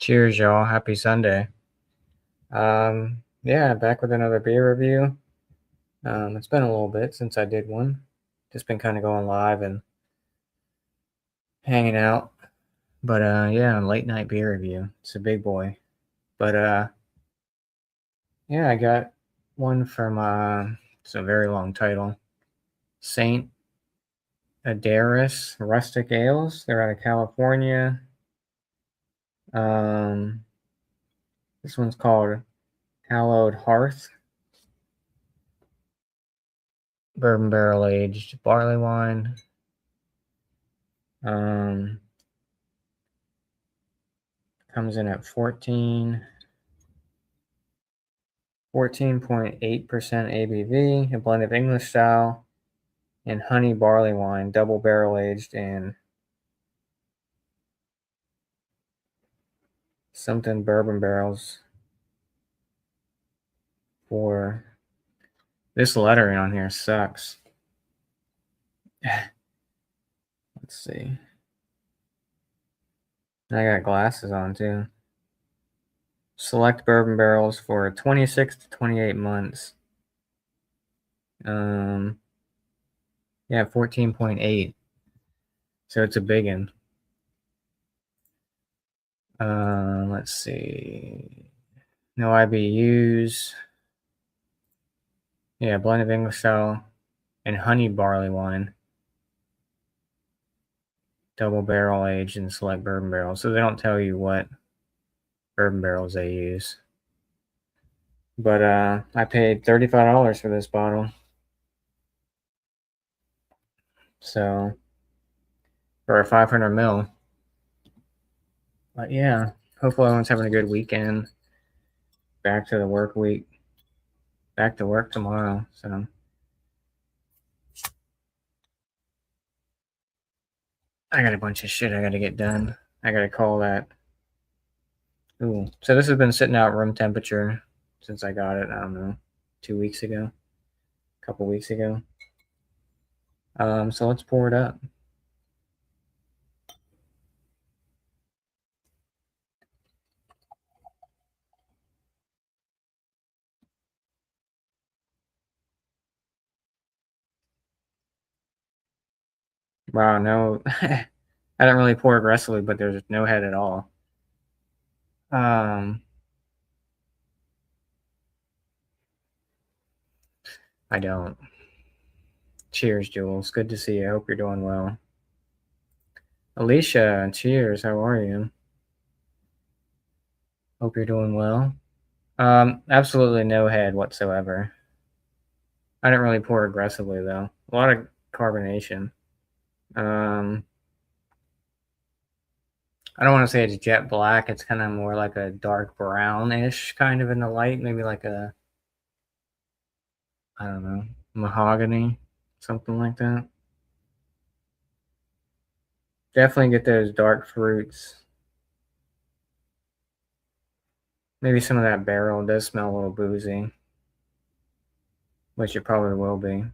Cheers, y'all. Happy Sunday. Yeah, back with another beer review. It's been a little bit since I did one. Just been kind of going live and hanging out. But yeah, late night beer review. It's a big boy. But yeah, I got one from it's a very long title. Saint Adairius Rustic Ales. They're out of California. This one's called Hallowed Hearth. Bourbon barrel aged barley wine. Comes in at 14.8% ABV, a blend of English style and honey barley wine, double barrel aged in something bourbon barrels. For this lettering on here sucks. Let's see. I got glasses on too. Select bourbon barrels for 26 to 28 months. Yeah, 14.8. So it's a big one. Let's see. No IBUs. Yeah, blend of English style and honey barley wine. Double barrel aged in select bourbon barrels. So they don't tell you what bourbon barrels they use. But I paid $35 for this bottle. So for a 500 ml. But yeah, hopefully everyone's having a good weekend. Back to the work week. Back to work tomorrow. So I got a bunch of shit I got to get done. I got to call that. Ooh. So this has been sitting out room temperature since I got it. I don't know, 2 weeks ago, a couple weeks ago. So let's pour it up. Wow, no, I don't really pour aggressively, but there's no head at all. I don't. Cheers, Jules. Good to see you. I hope you're doing well. Alicia, cheers. How are you? Hope you're doing well. Absolutely no head whatsoever. I didn't really pour aggressively though. A lot of carbonation. I don't want to say it's jet black. It's kind of more like a dark brownish kind of in the light. Maybe like a, I don't know, mahogany, something like that. Definitely get those dark fruits. Maybe some of that barrel does smell a little boozy, which it probably will be.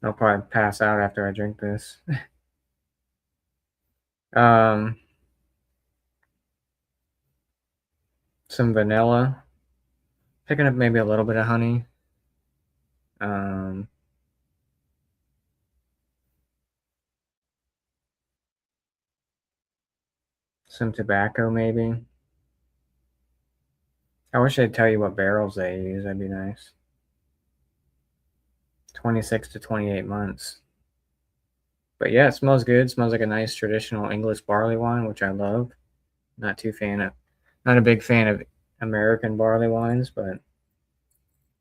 I'll probably pass out after I drink this. Some vanilla. Picking up maybe a little bit of honey. Some tobacco maybe. I wish they'd tell you what barrels they use. That'd be nice. 26 to 28 months. But yeah, it smells good. It smells like a nice traditional English barley wine, which I love. Not a big fan of American barley wines, but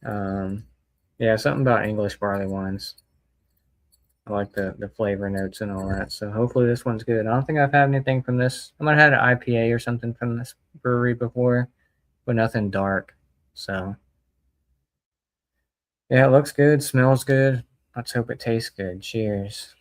yeah, something about English barley wines. I like the flavor notes and all that. So hopefully this one's good. I don't think I've had anything from this. I might have had an IPA or something from this brewery before, but nothing dark. So yeah, it looks good, smells good. Let's hope it tastes good. Cheers.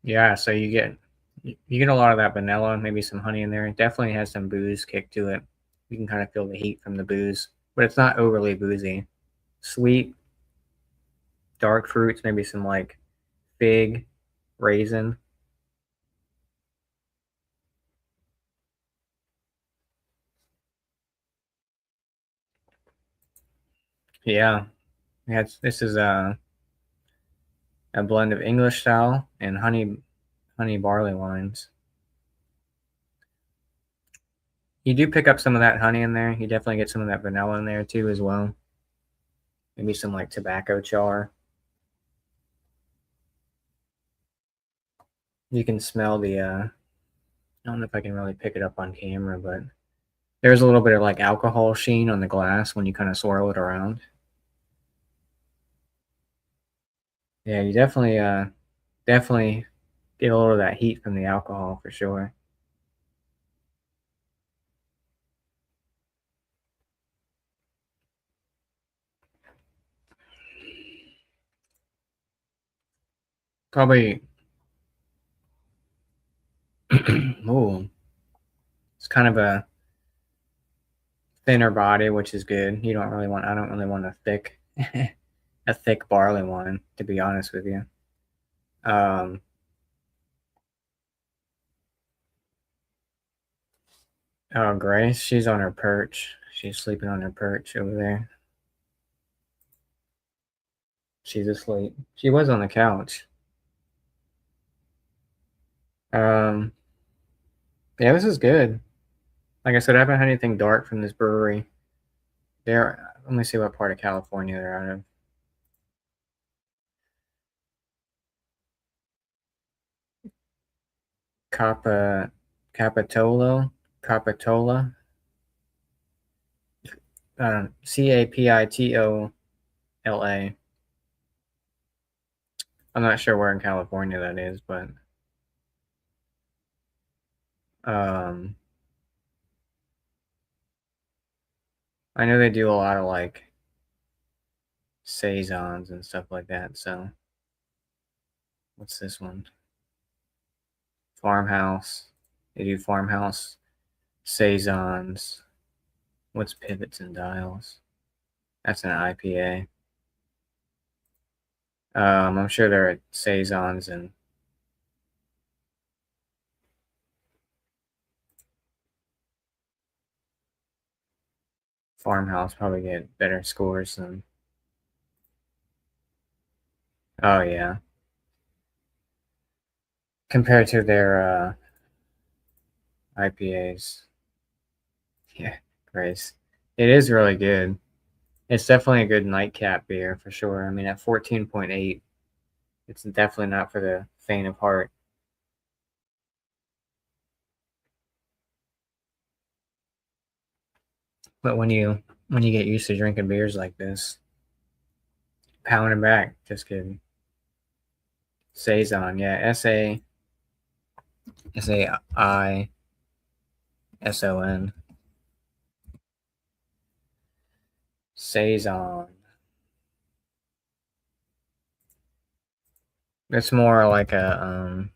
Yeah, so you get a lot of that vanilla, maybe some honey in there. It definitely has some booze kick to it. You can kind of feel the heat from the booze, but it's not overly boozy. sweet, dark fruits, maybe some like fig, raisin. Yeah, yeah. This is a blend of English style and honey barley wines. You do pick up some of that honey in there. You definitely get some of that vanilla in there too as well. Maybe some like tobacco char. You can smell the I don't know if I can really pick it up on camera, but there's a little bit of like alcohol sheen on the glass when you kind of swirl it around. Yeah, you definitely get a little of that heat from the alcohol for sure. Probably ooh, it's kind of a thinner body, which is good. You don't really want I don't really want a thick a thick barley wine, to be honest with you. Um oh Grace, she's on her perch. She's sleeping on her perch over there. She's asleep. She was on the couch. Um yeah, this is good. Like I said, I haven't had anything dark from this brewery. They're let me see what part of California they're out of. Capa Capitola, Capitola. I'm not sure where in California that is, but um, I know they do a lot of like saisons and stuff like that. So what's this one? Farmhouse. They do farmhouse saisons. What's pivots and dials? That's an IPA. I'm sure there are saisons and farmhouse probably get better scores than. Oh yeah, compared to their IPAs. Yeah, Grace. It is really good. It's definitely a good nightcap beer for sure. I mean, at 14.8, it's definitely not for the faint of heart. But when you get used to drinking beers like this, pounding back, just kidding. Saison, yeah, Saison. Saison. It's more like a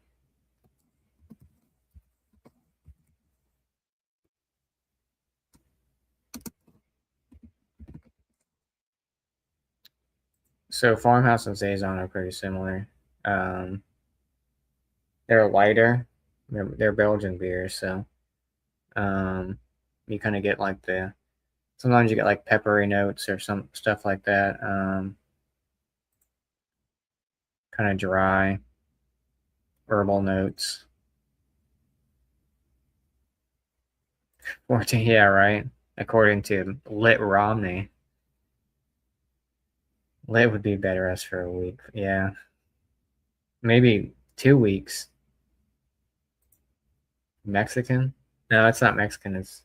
so farmhouse and saison are pretty similar. Um, they're lighter. They're Belgian beers, so um, you kind of get like the sometimes you get like peppery notes or some stuff like that. Kind of dry herbal notes. 14, yeah, right. According to Lit Romney, Lit would be better as for a week. Yeah, maybe 2 weeks. Mexican? No, it's not Mexican. It's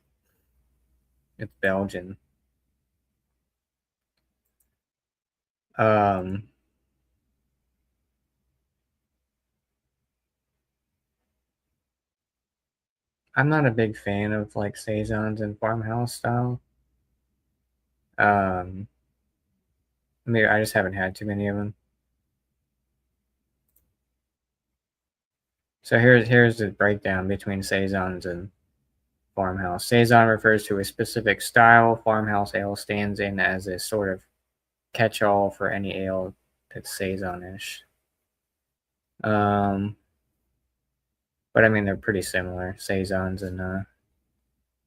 Belgian. Um, I'm not a big fan of like saisons and farmhouse style. Um, maybe I just haven't had too many of them. So here's the breakdown between saisons and farmhouse. Saison refers to a specific style. Farmhouse ale stands in as a sort of catch-all for any ale that's saison-ish. But I mean, they're pretty similar, saisons and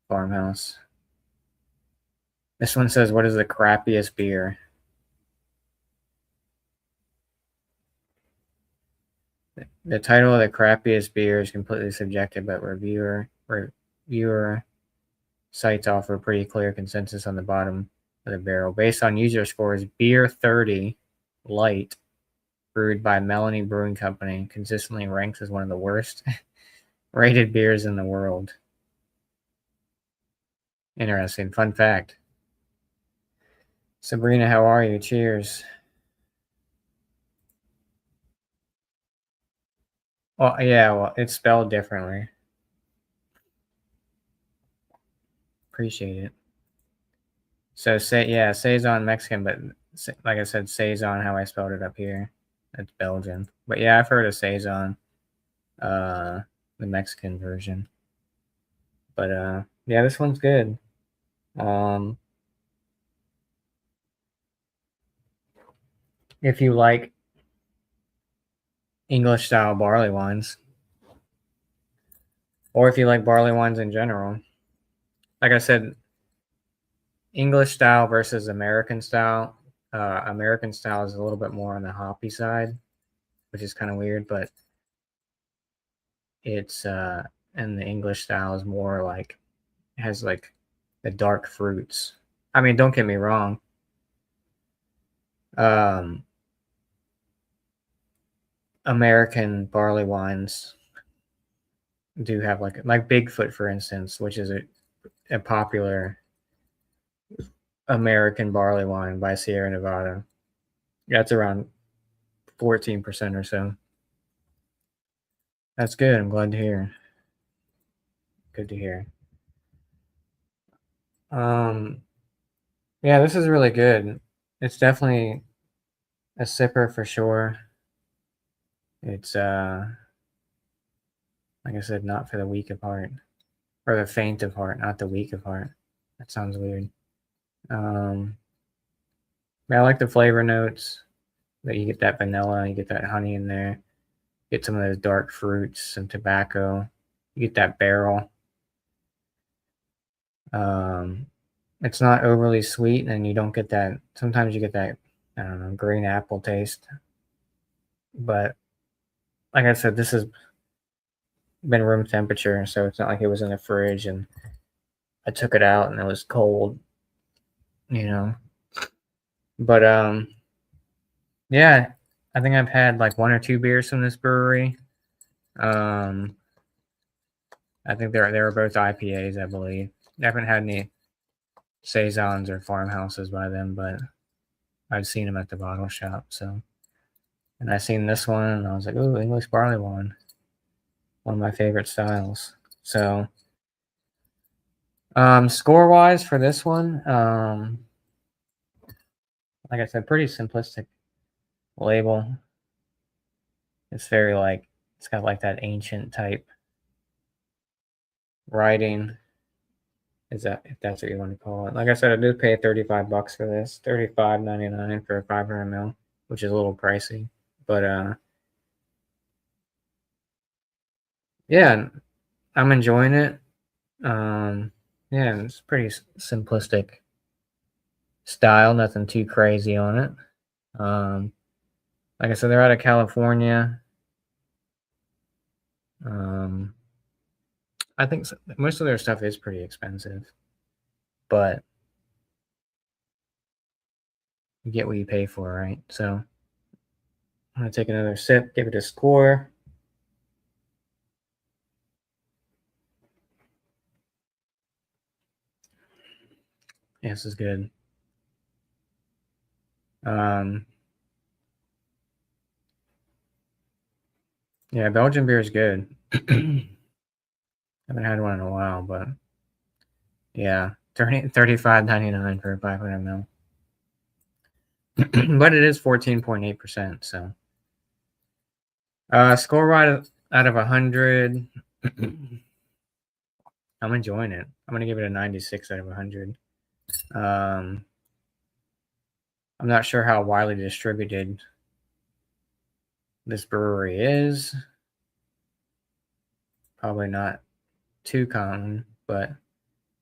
farmhouse. This one says, "What is the crappiest beer?" The title of the crappiest beer is completely subjective, but reviewer sites offer a pretty clear consensus on the bottom of the barrel. Based on user scores, Beer 30 Light, brewed by Melanie Brewing Company, consistently ranks as one of the worst rated beers in the world. Interesting. Fun fact. Sabrina, how are you? Cheers. Well, yeah, well, it's spelled differently. Appreciate it. So, saison Mexican, but like I said, saison, how I spelled it up here. That's Belgian. But yeah, I've heard of saison, the Mexican version. But yeah, this one's good. If you like English style barley wines, or if you like barley wines in general, like I said, English style versus American style. American style is a little bit more on the hoppy side, which is kind of weird, but it's and the English style is more like has like the dark fruits. I mean, don't get me wrong. American barley wines do have like Bigfoot, for instance, which is a popular American barley wine by Sierra Nevada. That's around 14% or so. That's good. I'm glad to hear. Good to hear. Yeah, this is really good. It's definitely a sipper for sure. It's like I said, not for the weak of heart. Or the faint of heart, not the weak of heart. That sounds weird. Yeah, I like the flavor notes. That you get that vanilla, you get that honey in there. Get some of those dark fruits, some tobacco. You get that barrel. It's not overly sweet, and you don't get that. Sometimes you get that, I don't know, green apple taste. But like I said, this has been room temperature, so it's not like it was in the fridge and I took it out and it was cold, you know. But yeah, I think I've had like one or two beers from this brewery. I think they were both IPAs, I believe. I haven't had any saisons or farmhouses by them, but I've seen them at the bottle shop. So, and I seen this one, and I was like, "Ooh, English barley wine, one of my favorite styles." So, score wise for this one, like I said, pretty simplistic label. It's very like it's got like that ancient type writing. Is that if that's what you want to call it? Like I said, I did pay $35 for this, $35.99 for a 500 ml, which is a little pricey. But yeah, I'm enjoying it. Yeah, it's pretty simplistic style, nothing too crazy on it. Like I said, they're out of California. I think most of their stuff is pretty expensive, but you get what you pay for, right? So I'm gonna take another sip, give it a score. Yeah, this is good. Yeah, Belgian beer is good. Haven't had one in a while, but yeah, $35.99 for a 500 ml. But it is 14.8%. So, score right out of 100. I'm enjoying it. I'm gonna give it a 96 out of 100. I'm not sure how widely distributed this brewery is. Probably not too common, but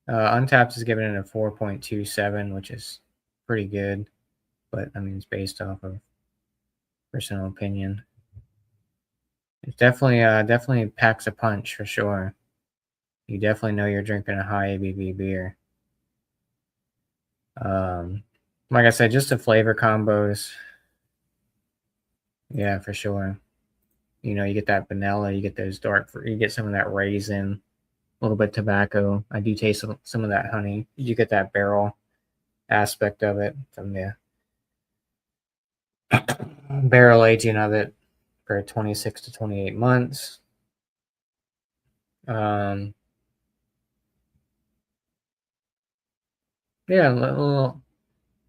Untapped is giving it a 4.27, which is pretty good. But I mean, it's based off of personal opinion. It definitely packs a punch for sure. You definitely know you're drinking a high ABV beer. Like I said, just the flavor combos. Yeah, for sure. You know, you get that vanilla, you get those you get some of that raisin, a little bit tobacco. I do taste some of that honey. You get that barrel aspect of it from the barrel aging of it for 26 to 28 months. Yeah,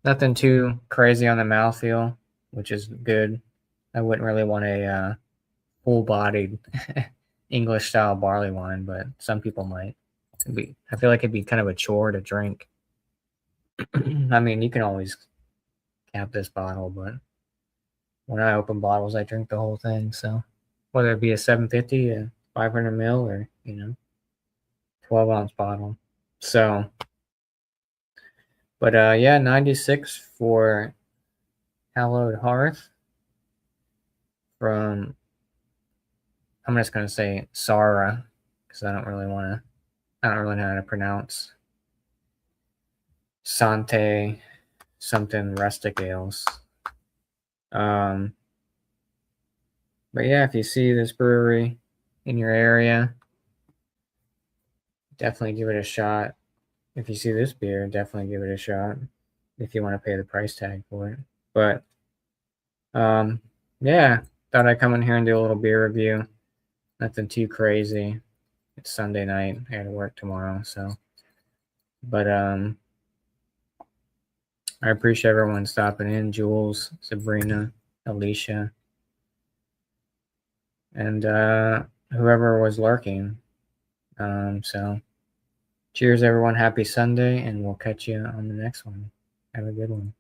nothing too crazy on the mouthfeel, which is good. I wouldn't really want a full-bodied English style barley wine, but some people might. I feel like it'd be kind of a chore to drink. I mean, you can always cap this bottle, but when I open bottles, I drink the whole thing. So whether it be a 750, a 500 ml, or 12-ounce bottle. So, but yeah, 96 for Hallowed Hearth from. I'm just gonna say Sara because I don't really know how to pronounce Sante something rustic ales. But yeah, if you see this brewery in your area, definitely give it a shot. If you see this beer, definitely give it a shot if you want to pay the price tag for it. But yeah, thought I'd come in here and do a little beer review. Nothing too crazy. It's Sunday night. I got to work tomorrow, so. But I appreciate everyone stopping in. Jules, Sabrina, Alicia, and whoever was lurking. So cheers, everyone. Happy Sunday, and we'll catch you on the next one. Have a good one.